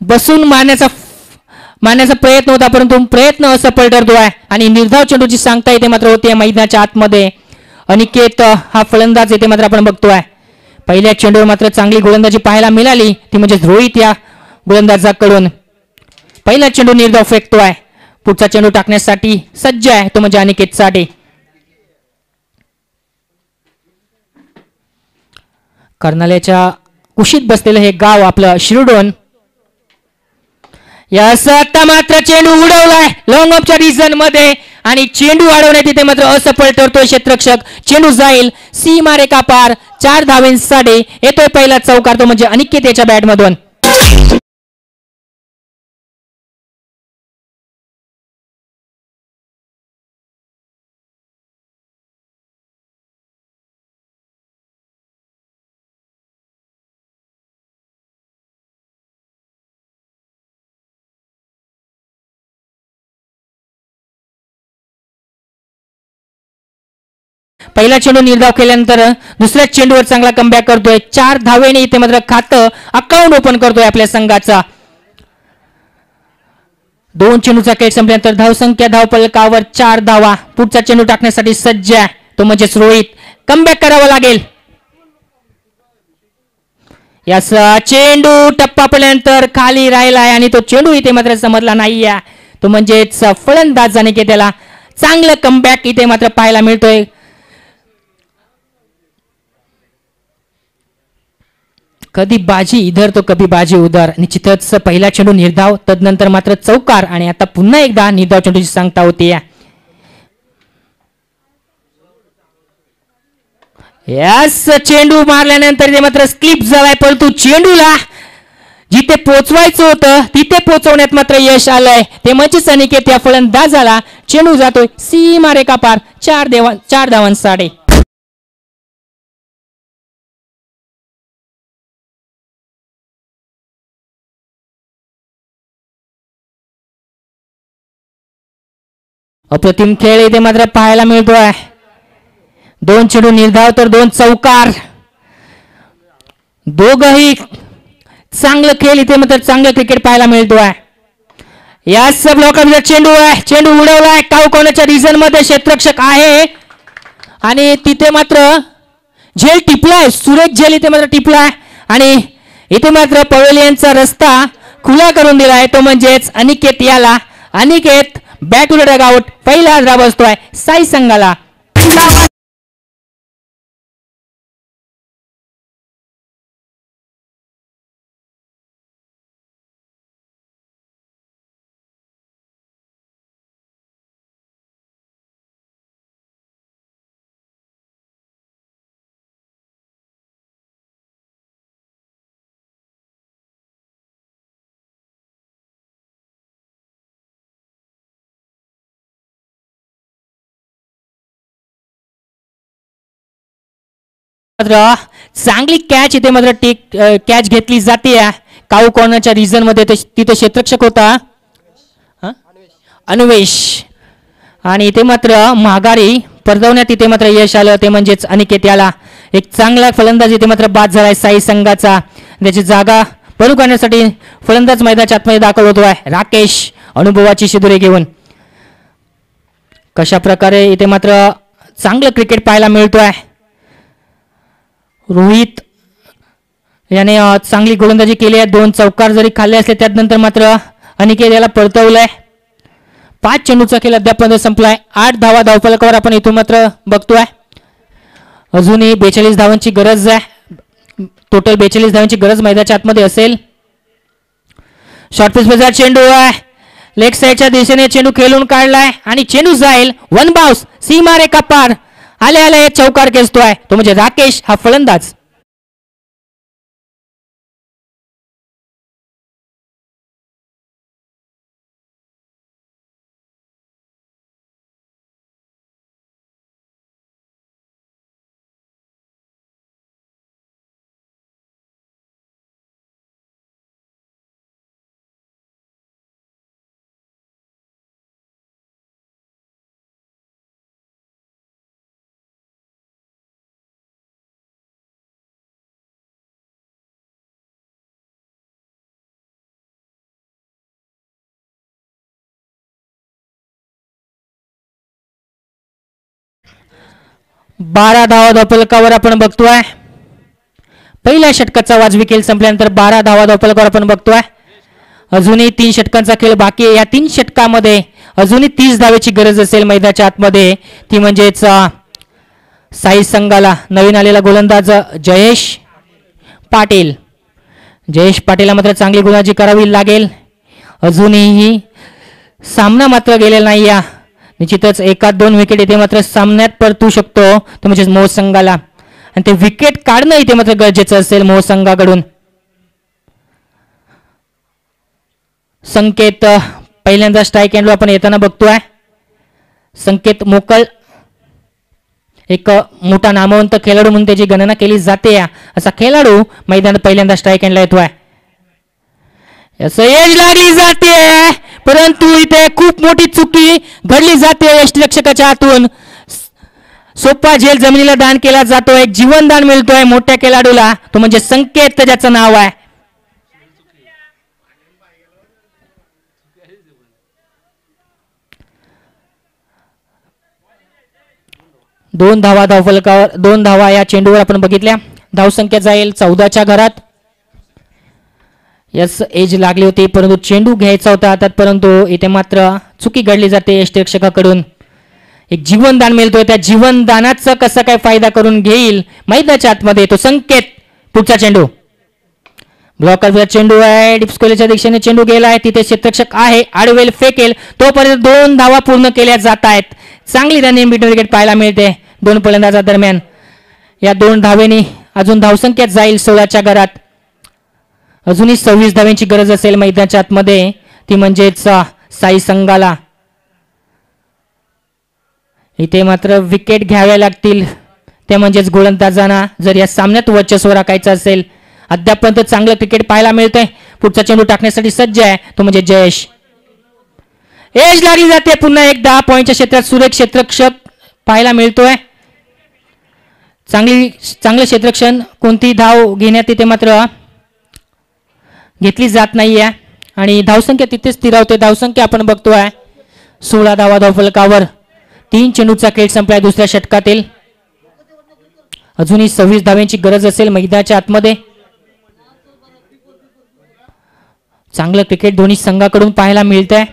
बसून मारण्याचा प्रयत्न होता परंतु प्रयत्न असफल ठरतोय आणि निर्धाव चेंडूची सांगता इथे मात्र होते मैदानाच्या आतमध्ये. अनिकेत हा फलंदाज इथे मात्र आपण बघतोय. पहिल्या चेंडूवर मात्र चांगली गोलंदाजी पाहायला मिळाली ती म्हणजे रोहित या गोलंदाजाकडून. पहिला चेंडू निर्धाव फेकतोय. पुढचा चेंडू टाकण्यासाठी सज्ज आहे तो म्हणजे अनिकेतसाठी. कर्नाल्याच्या कुशीत बसलेलं हे गाव आपलं शिरडोन. यास आता मात्र चेंडू उडवलाय लॉंग ऑफच्या रिझन मध्ये आणि चेंडू अडवण्यात तिथे मात्र असफल ठरतोय क्षेत्ररक्षक. चेंडू जाईल सीमारेखा पार 4 धावांसाठी येतोय पहिला चौकार तो म्हणजे अनिकेत याच्या बॅटमधून. पहिला चेंडू निर्धाव केल्यानंतर दुसऱ्या चेंडूवर चांगला कमबॅक करतोय. 4 धावेने इथे मात्र खातं अकाउंट ओपन करतोय आपल्या संघाचा. 2 चेंडूचा खेळ संपल्यानंतर धावसंख्या धावफलकावर 4 धावा. पुढचा चेंडू टाकण्यासाठी सज्ज आहे तो म्हणजेच रोहित. कमबॅक करावा लागेल. यास चेंडू टप्पा पडल्यानंतर खाली राहिलाय आणि तो चेंडू इथे मात्र समजला नाहीये तो म्हणजेच फलंदाजाने की त्याला चांगलं कमबॅक इथे मात्र पाहायला मिळतोय. कधी बाजी इधर तो कभी बाजी उधर. निश्चितच पहिला चेंडू निर्धाव तदनंतर मात्र चौकार आणि आता पुन्हा एकदा निर्धाव चेंडूची सांगता होती. यास चेंडू मारल्यानंतर ते मात्र स्लिप झालाय परंतु चेंडूला जिथे पोचवायचं होतं तिथे पोचवण्यात मात्र यश आलंय ते म्हणजेच अनिकेत या फलंदाजाला. चेंडू जातोय सीमारेखा पार 4 धावांसाठी. अप्रतिम खेळ इथे मात्र पाहायला मिळतोय. 2 चेंडू निर्धाव तर 2 चौकार. दोघही चांगलं खेळ इथे मात्र चांगलं क्रिकेट पाहायला मिळतोय. याच ब्लॉकरचा चेंडू आहे. चेंडू उडवलाय काऊ कोणाच्या रिझन मध्ये क्षेत्ररक्षक आहे आणि तिथे मात्र झेल टिपलाय. सुरेश झेल इथे मात्र टिपलाय आणि इथे मात्र पवेलियनचा रस्ता खुला करून दिलाय तो म्हणजेच अनिकेत याला. Aniket bat to dugout. पहिला धाव बसतोय साई संघाला. चांगली कॅच इथे मात्र कॅच घेतली जाते काऊ कॉर्नरच्या रिझन मध्ये. तिथे क्षेत्ररक्षक होता अन्वेष आणि इथे मात्र माघारी परतवण्यात इथे मात्र यश आलं, ते म्हणजेच अनिकेत याला. एक चांगला फलंदाज इथे मात्र बाद झालाय साई संघाचा. त्याची जागा बनू करण्यासाठी फलंदाज मैदानाच्या आतमध्ये दाखल होतोय राकेश, अनुभवाची शिदोरी घेऊन. कशा प्रकारे इथे मात्र चांगलं क्रिकेट पाहायला मिळतोय. रोहित याने चांगली गोलंदाजी केली आहे. 2 चौकार जरी खाल्ले असले त्यानंतर मात्र अनिकेत याला परतवलंय. 5 चेंडूचा खेळ अद्यापर्यंत संपलाय. 8 धावा धावफलकावर आपण इथून मात्र बघतोय. अजूनही 42 धावांची गरज आहे. टोटल 42 धावांची गरज मैदानाच्या आतमध्ये असेल. शॉर्ट पिचचा चेंडू आहे. लेग साईडच्या दिशेने चेंडू खेळून काढलाय आणि चेंडू जाईल 1 बाउन्स सीमा रेखा पार. आले आले चौकार खेचतोय तो म्हणजे राकेश हा फलंदाज. बारा धावा धावफलकावर आपण बघतोय. पहिल्या षटकाचा वाजवी खेळ संपल्यानंतर 12 धावा धावफलकावर आपण बघतोय. अजूनही 3 षटकांचा खेळ बाकी आहे. या 3 षटकामध्ये अजूनही 30 धावेची गरज असेल मैदानाच्या आतमध्ये. ती म्हणजेच साई संघाला नवीन आलेला गोलंदाज जयेश पाटील. जयेश पाटीलला मात्र चांगली गोलंदाजी करावी लागेल. अजूनही सामना मात्र गेलेला नाही. या निश्चितच 1-2 विकेट इथे मात्र सामन्यात परतू शकतो तो म्हणजे मोह संघाला. आणि ते विकेट काढणं इथे मात्र गरजेचं असेल मोह संघाकडून. संकेत पहिल्यांदा स्ट्राईक एंडवर आपण येताना बघतोय. संकेत मोकल एक मोठा नामवंत खेळाडू म्हणून त्याची गणना केली जाते. असा खेळाडू मैदानात पहिल्यांदा स्ट्राईक एंडला येतोय. एज लागली जाते परंतु इथे खूप मोठी चुकी घडली जाते यष्टिरक्षकाच्या हातून. सोपा झेल जमिनीला दान केला जातो. एक जीवनदान मिळतोय मोठ्या खेळाडूला तो म्हणजे संकेत ज्याचं नाव आहे. दोन धावा धावफलकावर 2 धावा या चेंडूवर आपण बघितल्या. धावसंख्या जाईल 14च्या घरात. यस एज लागली होती परंतु चेंडू घ्यायचा होता हातात परंतु इथे मात्र चुकी घडली जाते यष्टिरक्षकाकडून. एक जीवनदान मिळतोय. त्या जीवनदानाचा कसा काय फायदा करून घेईल मैदानाच्या आतमध्ये तो संकेत. पुढचा चेंडू ब्लॉकरचा चेंडू आहे. डिप्सकोलेच्या दिशेने चेंडू गेलाय. तिथे क्षेत्ररक्षक आहे. आडवेल फेकेल तोपर्यंत 2 धावा पूर्ण केल्या जात आहेत. चांगली त्यांनी विकेट पाहायला मिळते 2 फलंदाजांदरम्यान. या 2 धावेनी अजून धावसंख्या जाईल 16च्या घरात. अजूनही 26 धाव्यांची गरज असेल मैदानाच्या आतमध्ये. ती म्हणजेच साई संघाला. इथे मात्र विकेट घ्याव्या लागतील. ते म्हणजेच गोलंदाजांना जर या सामन्यात वर्चस्व राखायचं असेल. अद्यापर्यंत चांगलं क्रिकेट पाहायला मिळतंय. पुढचा चेंडू टाकण्यासाठी सज्ज आहे तो म्हणजे जयेश. एज लागली जाते पुन्हा एकदा. पॉईंटच्या क्षेत्रात सुरेख क्षेत्ररक्षक पाहायला मिळतोय. चांगलं क्षेत्ररक्षण कोणती धाव घेण्यात तिथे मात्र घेतली जात नाहीये आणि धावसंख्या तिथे स्थिरावते. धावसंख्या आपण बघतोय 16 धावा धावफलकावर. 3 चेंडूचा खेळ संपलाय दुसऱ्या षटकातील. अजूनही 26 धाव्यांची गरज असेल मैदानाच्या आतमध्ये. चांगलं क्रिकेट दोन्ही संघाकडून पाहायला मिळतंय.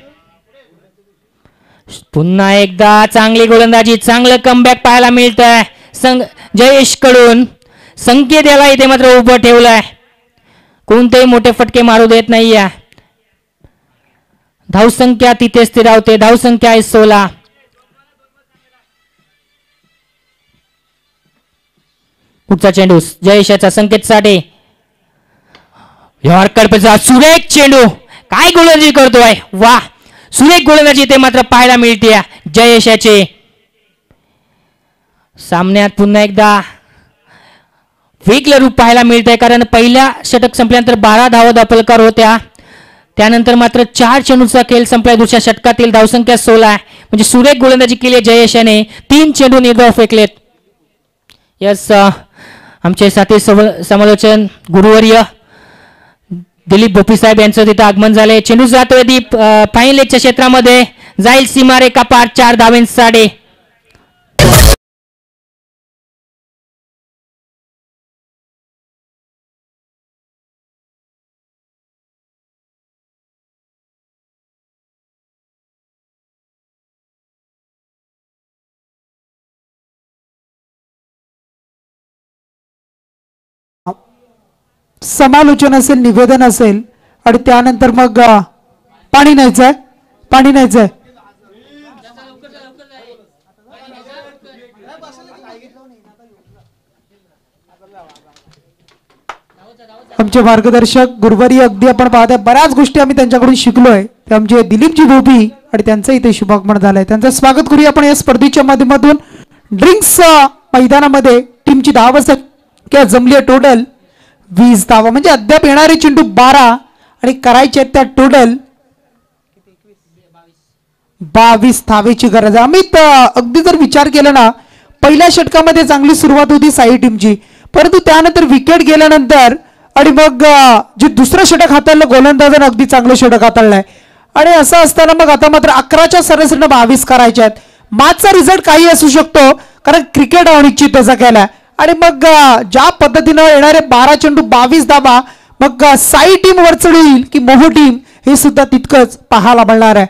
पुन्हा एकदा चांगली गोलंदाजी चांगलं कमबॅक पाहायला मिळतंय जयेश कडून. संकेत याला इथे मात्र उभं ठेवलंय. कोणतेही मोठे फटके मारू देत नाहीये. धावसंख्या तिथे स्थिरावते. धावसंख्या आहे 16. पुढचा चेंडू जयेशाचा संकेतसाठी. यॉर्करचा सुरेख चेंडू. काय गोलंदाजी करतोय. वा सुरेख गोलंदाजी ते मात्र पाहायला मिळते जयेशाचे. सामन्यात पुन्हा एकदा वेगळं रूप पाहायला मिळतंय कारण पहिल्या षटक संपल्यानंतर 12 धावा धावफलकावर होत्या. त्यानंतर मात्र 4 चेंडूचा खेळ संपलाय दुसऱ्या षटकातील. धावसंख्या 16 आहे म्हणजे सुरेख गोलंदाजी केली आहे जयेश याने. 3 चेंडू निर्धाव फेकलेत. यस आमचे साथी समालोचन गुरुवर्य दिलीप भोपी साहेब यांचं तिथं आगमन झालंय. चेंडू जातोय दीप फाईन लेगच्या क्षेत्रामध्ये, जाईल सीमारेखा पार 4 धावेंसाठी. समालोचन असेल, निवेदन असेल आणि त्यानंतर मग पाणी न्यायचंय. पाणी न्यायचंय. आमचे मार्गदर्शक गुरुवारी अगदी आपण पाहताय बऱ्याच गोष्टी आम्ही त्यांच्याकडून शिकलोय. ते आमचे दिलीपजी भोपी आणि त्यांचं इथे शुभागमन झालंय. त्यांचं स्वागत करूया आपण या स्पर्धेच्या माध्यमातून. ड्रिंक्स मैदानामध्ये टीमची धाव संख्या जमली आहे टोटल 20 धावा. म्हणजे अद्याप येणारे चेंडू 12 आणि करायचे आहेत त्या टोटल 22 धावेची गरज आहे. अमित अगदी जर विचार केला ना, पहिल्या षटकामध्ये चांगली सुरुवात होती साई टीमची, परंतु त्यानंतर विकेट गेल्यानंतर आणि मग जे दुसरं षटक हाताळलं गोलंदाजानं अगदी चांगलं षटक हाताळलंय. आणि असं असताना मग आता मात्र 11च्या सरासरीनं 22 करायचे आहेत. मॅचचा रिझल्ट काही असू शकतो कारण क्रिकेट अनिश्चित त्याचा केलाय. आणि मग ज्या पद्धतीनं येणारे 12 चेंडू 22 धावा, मग साई टीम वर चढेल की मोहो टीम हे सुद्धा तितकंच पाहायला मिळणार आहे.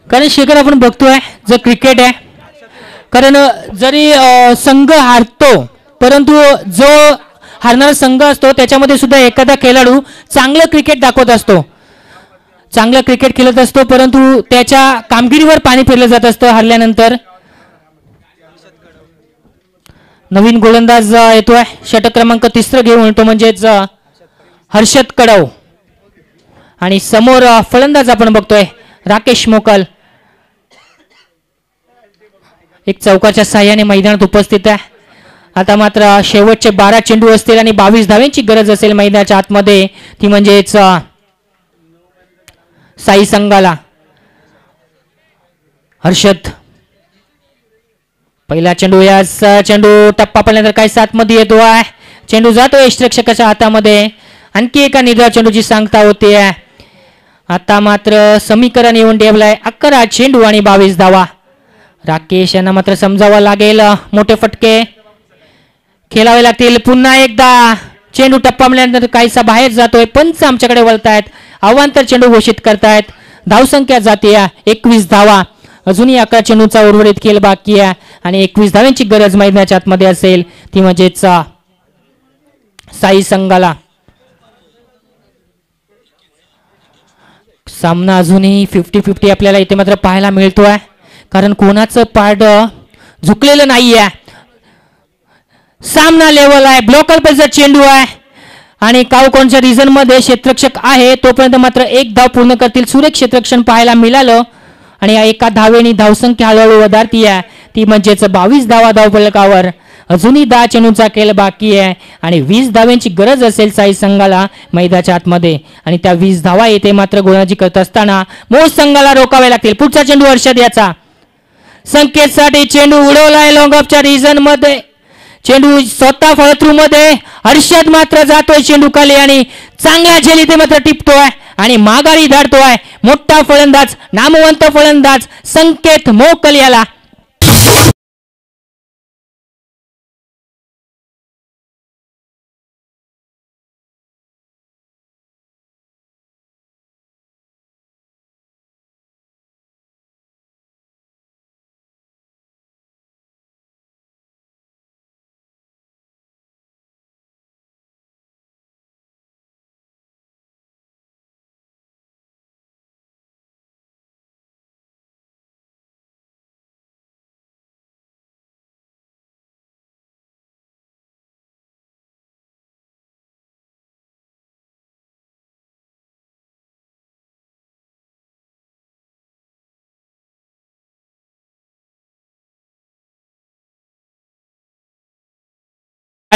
कारण शेखर आपण बघतोय जर क्रिकेट आहे, कारण जरी संघ हारतो परंतु जो हारणारा संघ असतो त्याच्यामध्ये सुद्धा एखादा खेळाडू चांगलं क्रिकेट दाखवत असतो, चांगलं क्रिकेट खेळत असतो, परंतु त्याच्या कामगिरीवर पाणी फिरलं जात असतं हारल्यानंतर. नवीन गोलंदाज येतोय षटक क्रमांक 3 घेऊन, तो म्हणजेच हर्षद कडव. आणि समोर फलंदाज आपण बघतोय राकेश मोकल. एक चौकाच्या साह्याने मैदानात उपस्थित आहे. आता मात्र शेवटचे 12 चेंडू असतील आणि 22 धाव्यांची गरज असेल मैदानाच्या आतमध्ये, ती म्हणजेच साई संघाला. हर्षद पहिला चेंडू, याच चेंडू टप्पा पडल्यानंतर काही सातमध्ये येतो आहे. चेंडू जातो यष्टरक्षकाच्या हातामध्ये. आणखी एका निर्धाव चेंडूची सांगता होते. आता मात्र समीकरण येऊन ठेवलंय 11 चेंडू आणि 22 धावा. राकेश यांना मात्र समजावं लागेल, मोठे फटके खेळावे लागतील. पुन्हा एकदा चेंडू टप्पा मिळाल्यानंतर काहीसा बाहेर जातोय. पंच आमच्याकडे वळतायत, अवांतर चेंडू घोषित करतायत. धावसंख्या जाते 21 धावा. अजूनही 11 चेंडूचा उर्वरित खेळ बाकी आहे आणि 21 धाव्यांची गरज मैदानाच्या आतमध्ये असेल, ती म्हणजेच साई संघाला. सामना अजूनही 50-50 आपल्याला इथे मात्र पाहायला मिळतोय, कारण कोणाचं पारड झुकलेलं नाहीये. सामना लेवल आहे. ब्लॉकर पैसा चेंडू आहे आणि कावकोणच्या रिझन मध्ये क्षेत्ररक्षक आहे, तोपर्यंत मात्र एक धाव पूर्ण करतील. सुरेख क्षेत्ररक्षण पाहायला मिळालं आणि एका धावेने धावसंख्या हळूहळू वधारती आहे, ती म्हणजेच 22 धावा धावफलकावर. अजूनही 10 चेंडूचा खेळ बाकी आहे आणि 20 धाव्यांची गरज असेल साई संघाला मैदानाच्या आतमध्ये. आणि त्या 20 धावा येथे मात्र गोलंदाजी करत असताना मोह संघाला रोखावे लागतील. पुढचा चेंडू हर्षद याचा संकेतसाठी चेंडू उडवलाय लॉंगऑफच्या रिजन मध्ये. चेंडू स्वतः फळथ्रू मध्ये. हर्षद मात्र जातोय चेंडू खाली आणि चांगला झेल इथे मात्र टिपतोय आणि माघारी धाडतोय. मोठा फलंदाज, नामवंत फलंदाज संकेत मोकल याला.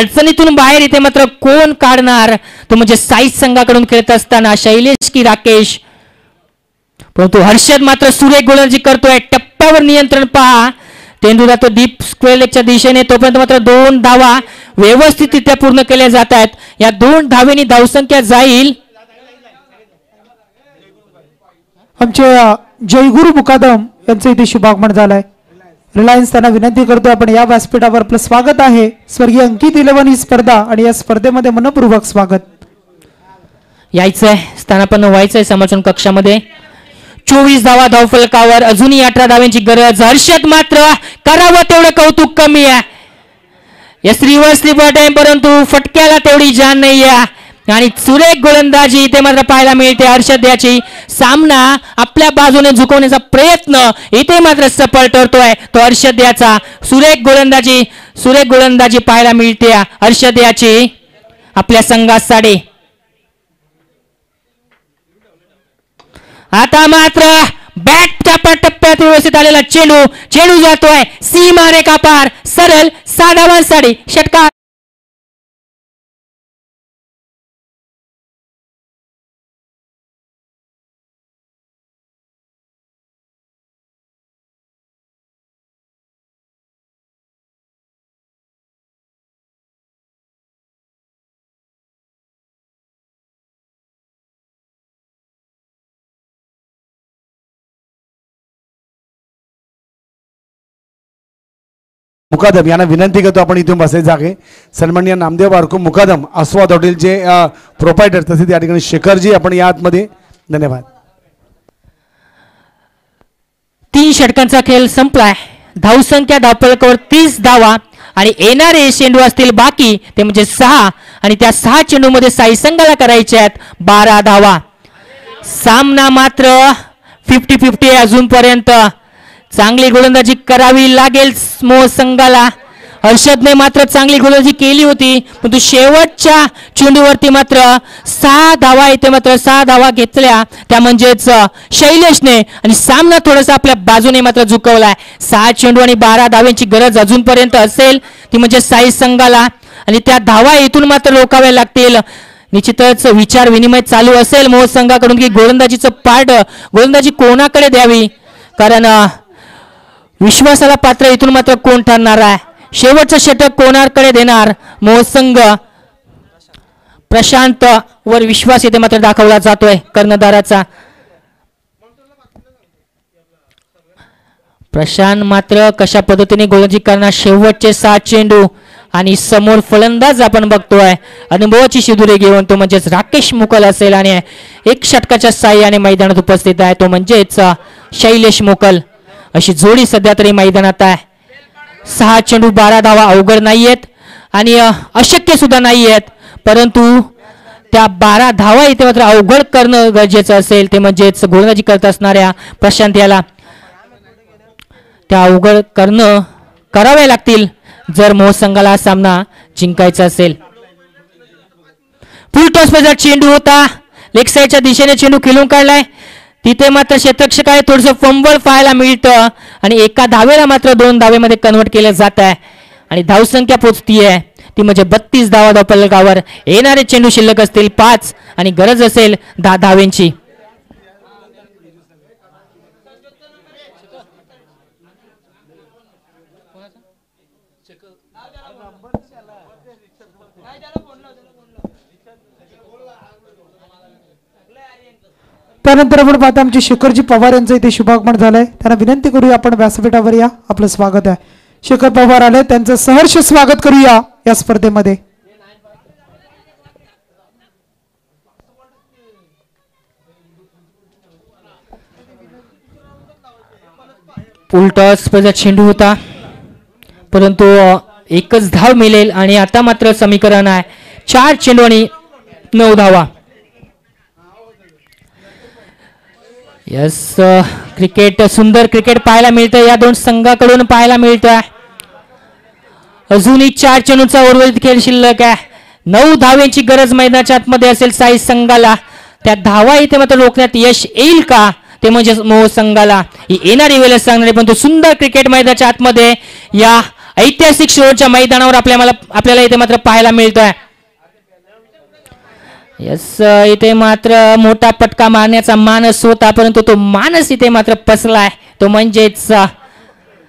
अडचणीतून बाहेर इथे मात्र कोण काढणार तो म्हणजे साई संघाकडून खेळत असताना शैलेश की राकेश, परंतु हर्षद मात्र सुरेख गोलंदाजी करतोय. टप्प्यावर नियंत्रण पहा, चेंडू जातो डीप स्क्वेअर लेगच्या दिशेने, तोपर्यंत मात्र 2 धावा व्यवस्थितरित्या पूर्ण केल्या जात आहेत. या 2 धावेनी धावसंख्या जाईल. आमचे जयगुरु मुकादम यांचं इथे शुभागमन झालंय. रिलायन्स त्यांना विनंती करतो आपण या व्यासपीठावर आपलं स्वागत आहे. स्वर्गीय अंकित 11 ही स्पर्धा आणि या स्पर्धेमध्ये मनपूर्वक स्वागत. यायचंय स्थानापन्न व्हायचंय समर्थन कक्षामध्ये. 24 धावा धावफलकावर, अजूनही 18 धाव्यांची गरज. हर्षद मात्र करावं तेवढं कौतुक कमी आहे. यस रिव्हर्स रिव्हर्ट आहे, परंतु फटक्याला तेवढी जान नाही आहे आणि सुरेख गोलंदाजी इथे मात्र पाहायला मिळते. हर्षद याची सामना आपल्या बाजूने झुकवण्याचा प्रयत्न इथे मात्र सफल ठरतोय. तो हर्षद याचा सुरेख गोलंदाजी पाहायला मिळते हर्षद याची आपल्या संघासाठी. आता मात्र बॅटच्या टप्प्यात व्यवस्थित आलेला चेंडू जातोय सीमा रेखा पार, सरळ 6 धावांसाठी षटकार. मुकादम यांना विनंती करतो आपण इथून बसायचं जागे. सन्माननीय नामदेव बारको मुकादम आस्वाद हॉटेलचे प्रोपायटर, तसेच या ठिकाणी शेखरजी आपण या आतमध्ये. धन्यवाद. 3 षटकांचा खेळ संपलाय. धावसंख्या धावफलकावर 30 धावा आणि येणारे चेंडू असतील बाकी ते म्हणजे 6 आणि त्या 6 चेंडूमध्ये साई संघाला करायच्या आहेत 12 धावा. सामना मात्र 50-50 अजूनपर्यंत. चांगली गोलंदाजी करावी लागेल मोह संघाला. हर्षदने मात्र चांगली गोलंदाजी केली होती, परंतु शेवटच्या चेंडूवरती मात्र 6 धावा इथे मात्र 6 धावा घेतल्या, त्या म्हणजेच शैलेशने, आणि सामना थोडासा आपल्या बाजूने मात्र झुकवलाय. 6 चेंडू आणि 12 धाव्यांची गरज अजूनपर्यंत असेल ती म्हणजे साई संघाला, आणि त्या धावा इथून मात्र रोखाव्या लागतील. निश्चितच विचार विनिमय चालू असेल मोह संघाकडून की गोलंदाजी कोणाकडे द्यावी, कारण विश्वासाला पात्र इथून मात्र कोण ठरणार आहे. शेवटचं षटक कोणाकडे देणार मोह संघ. प्रशांत वर विश्वास इथे मात्र दाखवला जातोय कर्णधाराचा. प्रशांत मात्र कशा पद्धतीने गोलंदाजी करणार. शेवटचे 7 चेंडू आणि समोर फलंदाज आपण बघतोय अनुभवाची शिदुरे घेऊन, तो म्हणजेच राकेश मुकल असेल, आणि 1 षटकाच्या साह्याने मैदानात उपस्थित आहे तो म्हणजेच शैलेश मुकल. अशी जोडी सध्या तरी मैदानात आहे. 6 चेंडू 12 धावा अवघड नाहीयेत आणि अशक्य सुद्धा नाहीयेत, परंतु त्या 12 धावा इथे मात्र अवघड करणं गरजेचं असेल. ते म्हणजेच गोलंदाजी करत असणाऱ्या प्रशांत याला त्या अवघड कराव्या लागतील जर मोह संघाला सामना जिंकायचा असेल. फुल टॉस मध्ये चेंडू होता, लेग साईडच्या दिशेने चेंडू खेळून काढलाय. तिथे मात्र क्षेत्ररक्षकाला थोडंसं फंबल पाहायला मिळतं आणि एका धावेला मात्र 2 धावेमध्ये कन्वर्ट केलं जात आहे आणि धावसंख्या पोचतीये ती म्हणजे 32 धावा धावफलकावर. येणारे चेंडू शिल्लक असतील 5 आणि गरज असेल 10 धावेंची. त्यानंतर आपण पाहता आमचे शेखरजी पवार यांचं इथे शुभागमन झालंय. त्यांना विनंती करूया आपण व्यासपीठावर या, आपलं स्वागत आहे. शेखर पवार आले, त्यांचं सहर्ष स्वागत करूया या स्पर्धेमध्ये. फुल टॉस चेंडू होता, परंतु एकच धाव मिळेल आणि आता मात्र समीकरण आहे 4 चेंडू आणि 9 धावा. यस, क्रिकेट, सुंदर क्रिकेट पाहायला मिळतं या 2 संघाकडून पाहायला मिळतं. अजूनही 4 चेंडूचा उर्वरित खेळ शिल्लक आहे. 9 धावेंची गरज मैदानाच्या आतमध्ये असेल साई संघाला. त्या धावा इथे मात्र रोखण्यात यश येईल का ते म्हणजे मोह संघाला ही येणारी वेळ सांगणारे, पण तो सुंदर क्रिकेट मैदानाच्या आतमध्ये या ऐतिहासिक शेवटच्या मैदानावर आपल्याला इथे मात्र पाहायला मिळतोय. यस, इथे मात्र मोठा फटका मारण्याचा मानस होता, परंतु तो मानस इथे मात्र फसलाय, तो म्हणजेच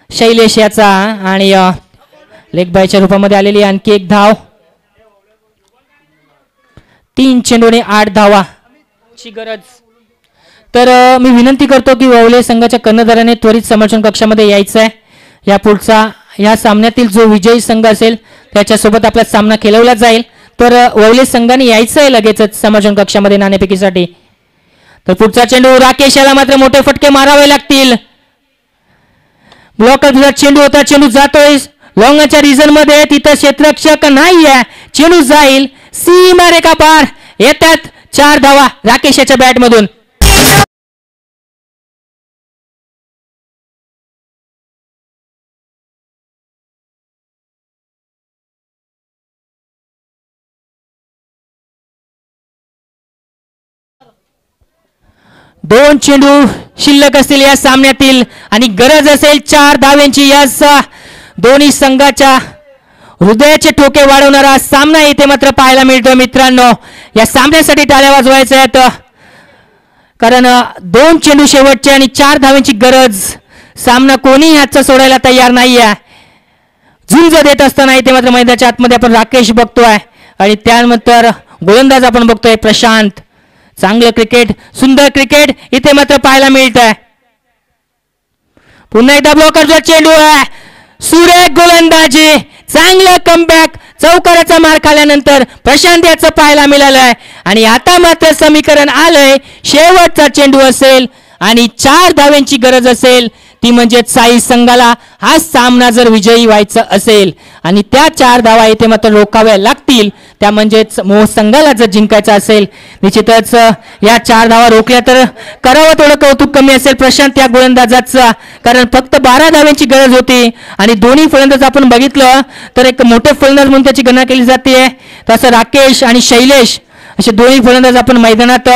शैलेश याचा. आणि लेग बायच्या रूपामध्ये आलेली आणखी एक धाव. 3 चेंडूने 8 धावाची गरज. तर मी विनंती करतो की ववले संघाच्या कर्णधाराने त्वरित समर्थन कक्षामध्ये यायचं आहे. या पुढचा या सामन्यातील जो विजयी संघ असेल त्याच्यासोबत आपला सामना खेळवला जाईल. तर ववले संघाने यायचं आहे लगेचच समर्थन कक्षामध्ये नाणेफेकीसाठी. तर पुढचा चेंडू राकेश याला मात्र मोठे फटके मारावे लागतील. ब्लॉकर चेंडू होता, चेंडू जातोय लॉंगच्या रिझन मध्ये, तिथं क्षेत्ररक्षक नाही आहे, चेंडू जाईल सीमा रेखा पार. येतात 4 धावा राकेश याच्या बॅट मधून. दोन चेंडू शिल्लक असतील या सामन्यातील आणि गरज असेल 4 धाव्यांची. या दोन्ही संघाच्या हृदयाचे ठोके वाढवणारा सामना इथे मात्र पाहायला मिळतो. मित्रांनो, या सामन्यासाठी टाळ्या वाजवायच्या आहेत, कारण 2 चेंडू शेवटचे आणि 4 धाव्यांची गरज. सामना कोणीही हातचा सोडायला तयार नाहीये. झुंज देत असताना इथे मात्र मैदानाच्या आतमध्ये आपण राकेश बघतोय आणि त्यानंतर गोलंदाज आपण बघतोय प्रशांत. चांगलं क्रिकेट, सुंदर क्रिकेट इथे मात्र पाहायला मिळत आहे. पुन्हा एकदा ब्लॉकरचा चेंडू आहे, सुरेख गोलंदाजी, चांगलं कमबॅक. चौकाराचा मार खाल्यानंतर प्रशांत याचं पाहायला मिळालंय आणि आता मात्र समीकरण आलंय. शेवटचा चेंडू असेल आणि 4 धाव्यांची गरज असेल, ती म्हणजे साई संघाला हा सामना जर विजयी व्हायचं असेल आणि त्या 4 धावा इथे मात्र रोखाव्या लागतील. त्या म्हणजेच मोह संघाला जर जिंकायचं असेल, निश्चितच या 4 धावा रोखल्या तर करावं थोडं कौतुक कमी असेल प्रशांत या गोलंदाजाचं, कारण फक्त 12 धाव्यांची गरज होती आणि दोन्ही फलंदाज आपण बघितलं तर एक मोठे फलंदाज म्हणून त्याची गणना केली जाते. तसं राकेश आणि शैलेश असे दोन्ही फलंदाज आपण मैदानात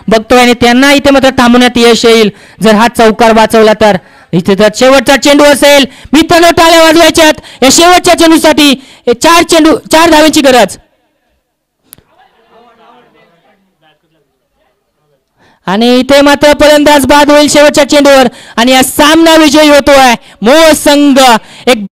बघतोय आणि त्यांना इथे मात्र थांबवण्यात यश येईल जर हा चौकार वाचवला तर. इथे तर शेवटचा चेंडू असेल, मित्रांनो टाळ्या वाजवायच्यात या शेवटच्या चेंडूसाठी. 4 धाव्यांची गरज आणि इथे मात्र फलंदाज बाद होईल शेवटच्या चेंडूवर आणि हा सामना विजयी होतोय मोह संघ. एक